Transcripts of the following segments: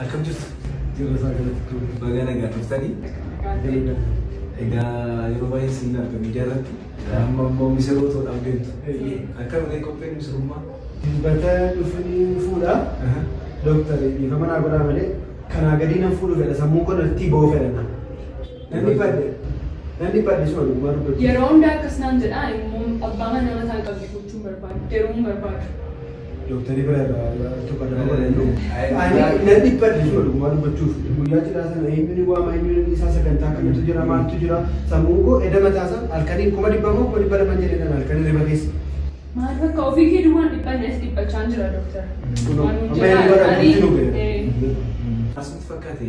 Akkam jirtu? Jirra isaa galatti Baga nagaa dhuftanii? Egaa yeroo baay'ee isin arga miidiyaa irratti amma immoo misirootoodhaaf deemtu. Akkamitti qophiin misirummaa? Dilbata dhufanii fuudha. Dooktarri dhiifama naa godhaa malee kanaa gadi nan fuudhu fedha sammuu kanatti ba'uu fedhanna. Namni badde sun waan godhu. Yeroo hundaa akkas naan jedha immoo abbaa mana mataa qabdi gochuun barbaadu. Yeroo hin barbaadu. Dooktarri bira tokko dhala godhannu. Namni badde sun waan gochuuf guyyaa cidhaa sana eenyuun waama eenyuun isaa sagantaa kanatu jira maaltu jira sammuu koo edda mataasaa halkanii 200,000 jedhan halkanii riba keessa. Maal bakka ofii kee duwwaan dhiphannees dhiphachaan jira dooktar. Asumatti fakkaate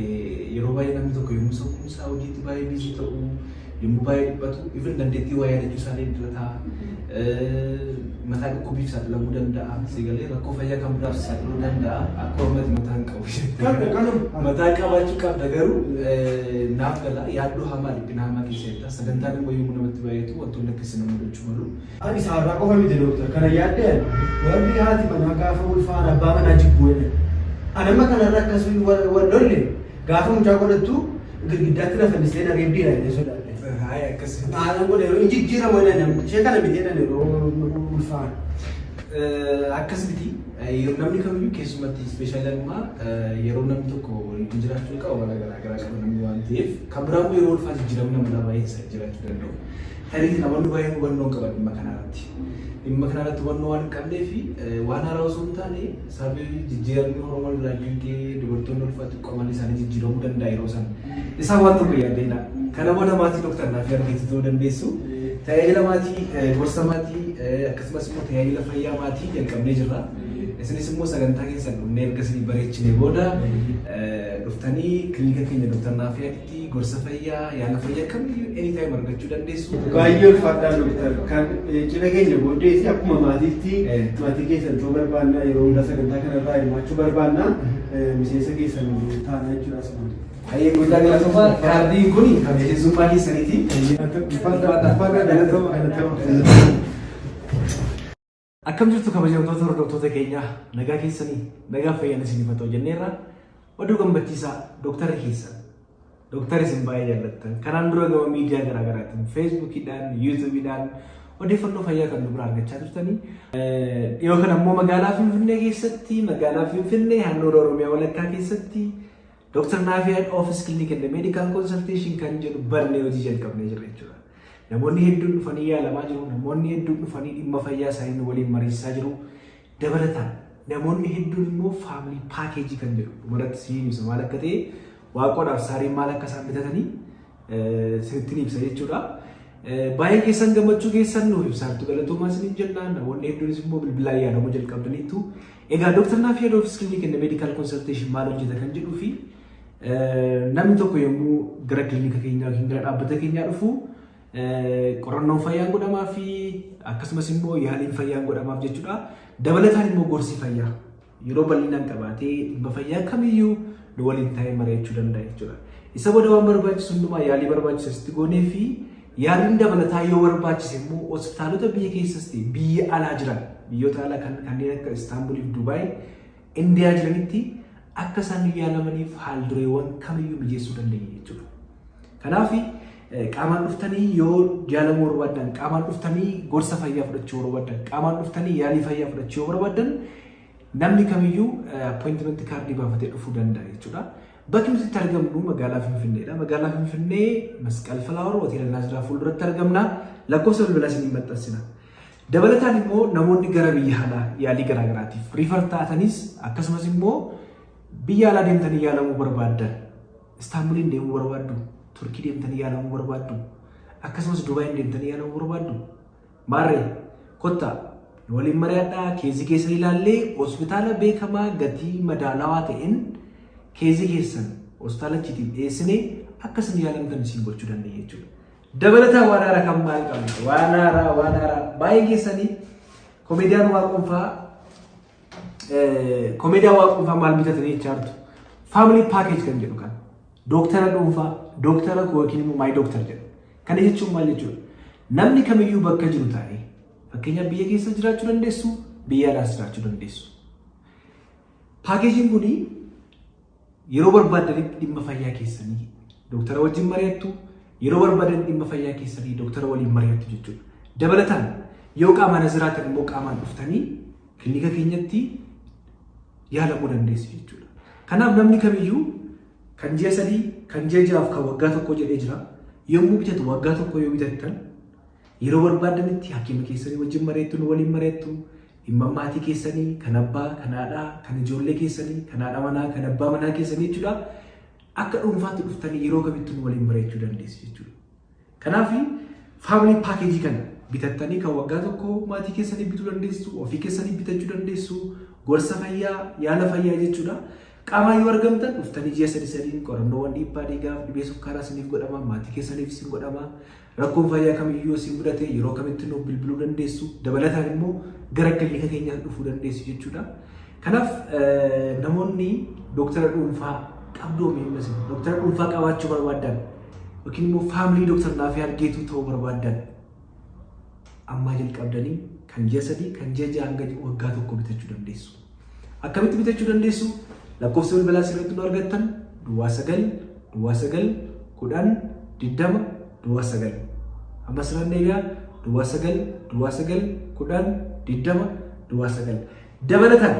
yeroo baay'ee namni tokko yommuu sammuu isaa hojiitti baay'ee biizii ta'u yommuu baay'ee dhiphatu ifin dandeettii waa yaadachuu isaallee dirataa mataa dhukkubbiif saaxilamuu danda'a seegalee rakkoo fayyaa kan biraaf saaxiluu danda'a akka ummati mataa hin qabu. Mataa qabaachuu qabda garuu naaf gala yaaddoo hamaa dhiphina hamaa keessatti sagantaan immoo yommuu namatti baay'atu wantoonni akkasii nama mudachuu malu. Ani isaarraa qofa miti dooktar kana yaaddeen warri haati manaa gaafa ulfaana abbaa manaa jibbuu jedhan. Anamma kanarra akkasuma wallolle gaafa mucaa godhattu girgiddaatti lafa listee reebdiidha jedhee sodaadhe. Haaya akkasii. Aannan godhe yeroo jijjiiramu jedhan ishee kana miti jedhan yeroo ulfaana. Akkasumatti namni kamiyyuu keessumatti ispeeshaalummaa yeroo namni tokko jiraachuu qaba wala garaa qabu namni waan ta'eef kan biraamu yeroo ulfaa jijjiiramu nama baay'ee jiraachuu danda'u. Tarii namoonni baay'een hubannoo qaban dhimma kanarratti. Dhimma kanarratti hubannoo waan hin qabneef waan haaraa osoo hin taane sababii jijjiiramni Oromoo jiraachuu dubartoonni ulfaatti qomaan isaanii jijjiiramuu danda'a yeroo sana. Isaan waan tokko yaaddeedha. Kana mana maatii dooktar naaf argitu ta'uu dandeessu. Tajaajila maatii, gorsa maatii akkasumas immoo tajaajila fayyaa maatii jalqabnee jirra. Isinis immoo sagantaa keessan dhufnee erga isinii bareechinee booda dhuftanii kilinika keenya dooktar Naafiyaatti gorsa fayyaa yaala fayyaa kamiyyuu anytime argachuu dandeessu. Baay'ee ulfaadhaa dooktar kan cidha keenya booddees akkuma maatiitti maatii keessan ta'uu barbaanna yeroo hundaa sagantaa kanarraa hirmaachuu barbaanna miseensa keessan taanaa jechuudha asuma. Hayyee guddaa galatoomaa kaardiin kun kan miseensummaa keessaniiti. Akkam jirtu kabajamtoota hordoftoota keenya nagaa keessanii nagaa fayyaan isiniif haa ta'u jenneerra oduu gammachiisaa dooktarri keessan dooktarri isin baay'ee jaallattan kanaan dura gama miidiyaa garaagaraatiin feesbuukiidhaan yuutuubiidhaan odeeffannoo fayyaa kan nu bira argachaa turtanii dhiyoo kana immoo magaalaa Finfinnee keessatti magaalaa Finfinnee handhuura Oromiyaa walakkaa keessatti dooktar Naafiyaan Oofis Kilinik and Meedikaal Konsalteeshin kan jedhu barnee hojii jalqabnee jirra jechuudha. Namoonni hedduun dhufanii yaalamaa jiru. Namoonni hedduun dhufanii dhimma fayyaa isaanii waliin mariisaa jiru. Dabalataan namoonni hedduun immoo faamilii paakeejii kan jedhu dhumarratti siin ibsa maal akka ta'e waaqodhaaf saariin maal akka isaan bitatanii sirriitti ibsa jechuudha. Baay'ee keessan gammachuu keessan nuuf ibsaartu galatoomaa isiniin jennaan namoonni hedduunis immoo bilbilaan yaalamuu jalqabdaniitu. Egaa dooktar Naafiyaan Oofis Kilinik and Meedikaal Konsalteeshin maal hojjeta kan jedhuu fi namni tokko yommuu gara kilinika keenyaa yookiin gara dhaabbata keenyaa dhufu qorannoon fayyaan godhamaa fi akkasumas immoo yaaliin fayyaan godhamaaf jechuudha. Dabalataan immoo gorsi fayyaa yeroo bal'inaan qabaatee dhimma fayyaa kamiyyuu nu waliin taa'ee mari'achuu danda'a jechuudha. Isa booda waan barbaachisu hundumaa yaalii barbaachisutti goonee fi yaaliin dabalataa yoo barbaachise immoo hospitaalota biyya keessas ta'e biyya alaa jiran biyyoota alaa kanneen akka Istaanbul fi Dubaay Indiyaa jiranitti akka isaan yaalamaniif haal dureewwan kamiyyuu mijeessuu dandeenya jechuudha. Kanaaf qaamaan dhuftanii yoo yaalamuu barbaadan qaamaan dhuftanii gorsa fayyaa fudhachuu barbaadan qaamaan dhuftanii yaalii fayyaa fudhachuu barbaadan namni kamiyyuu appointment kaardii baafatee dhufuu danda'a jechuudha. Bakki nuti itti argamnu magaalaa Finfinneedha. Magaalaa Finfinnee Masqal Filaawar Hoteela Naaziraa fuulduratti argamna. Lakkoofsa bilbilaa isin maxxansina. Dabalataan immoo namoonni gara biyya alaa yaalii garaagaraatiif riifar taatanis akkasumas immoo biyya alaa deemtanii yaalamuu barbaadan Istaanbuliin deemuu barbaaddu Turkii deemtanii yaalamuu barbaaddu akkasumas Dubaayin deemtanii yaalamuu barbaaddu maarree kottaa waliin mari'adhaa keezii keessan ilaallee hospitaala beekamaa gatii madaalawaa ta'een keezii keessan hospitaala achiitiin dhiyeessinee akkasuma yaalamtan isin gochuu dandeenya jechuudha. Dabalataan waan haaraa kan maal qabna waan haaraa baay'ee keessanii komeediyaan waaqunfaa maal bitatanii jechaartu faamilii paakeej kan jedhu kan dooktara dhuunfaa dooktara koo yookiin immoo maay dooktar jedhu. Kana jechuun maal jechuudha? Namni kamiyyuu bakka jiru taa'ee fakkeenyaaf biyya keessa jiraachuu dandeessu biyya alaas jiraachuu dandeessu. Paakeejiin kuni yeroo barbaadanitti dhimma fayyaa keessanii dooktara wajjin mari'attu, yeroo barbaadan dhimma fayyaa keessanii dooktara waliin mari'attu jechuudha. Dabalataan yoo qaamaan as jiraatan immoo qaamaan dhuftanii kilinika keenyatti yaalamuu dandeessu jechuudha. Kanaaf namni kamiyyuu kan ji'a 3, kan ji'a 6 kan waggaa tokko jedhee jira. Yommuu bitatu waggaa tokko yoo bitattan yeroo barbaadanitti hakiima keessanii wajjin mari'attu, nu waliin mari'attu, dhimma maatii keessanii, kan abbaa, kan haadhaa, kan ijoollee keessanii, kan haadha manaa, kan abbaa manaa keessanii jechuudha. Akka dhuunfaatti dhuftanii yeroo kamittuu nu waliin mari'achuu dandeessu jechuudha. Kanaaf faamilii paakeejii kana bitattanii kan waggaa tokko maatii keessanii bituu dandeessu, ofii keessanii bitachuu dandeessu, gorsa fayyaa, yaala fayyaa jechuudha. Qaamaan yoo argamtan dhuftanii ji'a 3 qorannoowwan dhiibbaa dhiigaa, dhibee sukkaaraa isiniif godhama, maatii keessaniif isin godhama. Rakkoon fayyaa kamiyyuu isin mudate yeroo kamitti nu bilbiluu dandeessu. Dabalataan immoo gara kilinika keenyaa dhufuu dandeessu jechuudha. Kanaaf namoonni dooktara dhuunfaa qabdoo meeqnas dooktara dhuunfaa qabaachuu barbaadan yookiin immoo faamilii dooktar Naafii Argeetuu ta'uu barbaadan ammaa jalqabdanii kan ji'a 3 kan ji'a 6 hanga waggaa tokko bitachuu dandeessu. Akkamitti bitachuu dandeessu? Lakkoofsa bilbilaa sirriitti nu argattan 99 10 20 29 ammas irraan deebi'aa 99 10 20 29. Dabalataan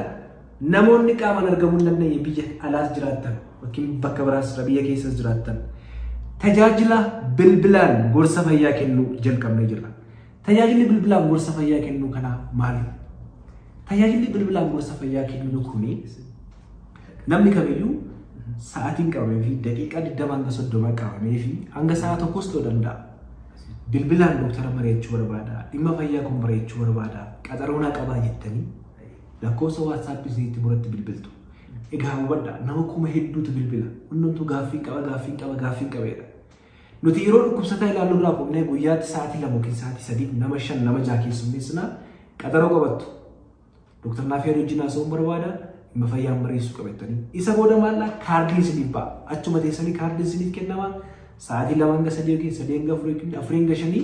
namoonni qaamaan argamuu hin dandeenye biyya alaas jiraattan yookiin bakka biraas biyya keessas jiraattan tajaajila bilbilaan gorsa fayyaa kennuu jalqabnee jirra. Tajaajilli bilbilaan gorsa fayyaa kennuu kana maali? Tajaajilli bilbilaan gorsa fayyaa kennuu kuni namni kamiyyuu sa'aatiin qabamee fi daqiiqaa 20 hanga 30 qabamee fi hanga sa'a tokkos ta'uu danda'a. Bilbilaan dooktara mari'achuu barbaada, dhimma fayyaa kun mari'achuu barbaada, qaxaroo naa qabaa jettanii lakkoofsa WhatsApp isinitti biratti bilbiltu. Egaa hubadhaa nama kuma hedduutu bilbila. Hundumtuu gaaffii qabeedha. Nuti yeroo dhukkubsataa ilaaluu irraa qubnee guyyaatti sa'aatii 2 yookiin sa'aatii 3 nama 5 nama 6 keessummeessinaa qaxaroo qabattu. Dooktar Naafii wajjin haasa'uun barbaada. Dhimma fayyaa mari'achuu qabattanii. Isa booda maallaa kaardii isiniif ba'a. Achuma teessanii kaardii isiniif kennama. Sa'aatii 2 hanga 3 yookiin 3 hanga 4 yookiin 4 hanga 5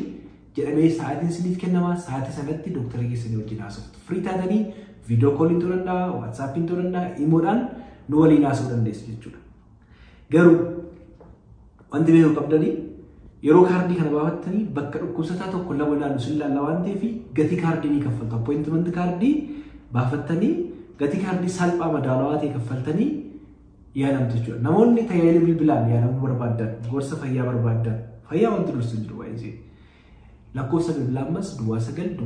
jedhamee sa'aatiin isiniif kennama. Sa'aatii sanatti dooktara keessanii wajjin haasoftu. Firii taatanii viidiyoo kooliin ta'uu danda'a, WhatsAppiin ta'uu danda'a, imoodhaan nu waliin haasa'uu dandeessu jechuudha. Garuu wanti beekuu qabdanii yeroo kaardii kana baafattanii bakka dhukkubsataa tokko lama ilaalu sin ilaalla waan ta'eef gatii kaardii ni kaffaltu. Appointment kaardii baafattanii gatii kaardii salphaa madaalawaa ta'e kaffaltanii yaalamtu jechuudha. Namoonni tajaajila bilbilaan yaalamuu barbaadan, gorsa fayyaa barbaadan, fayyaa wanti dursu jiru baay'ee. Lakkoofsa bilbilaa ammas 99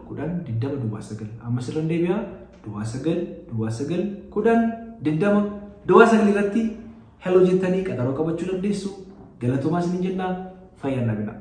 10 20 ammas irraan deebi'aa 99 10 20 irratti hello jettanii qaxaroo qabachuu dandeessu. Galatoomaa isiniin jennaa. Fayyaa naaf.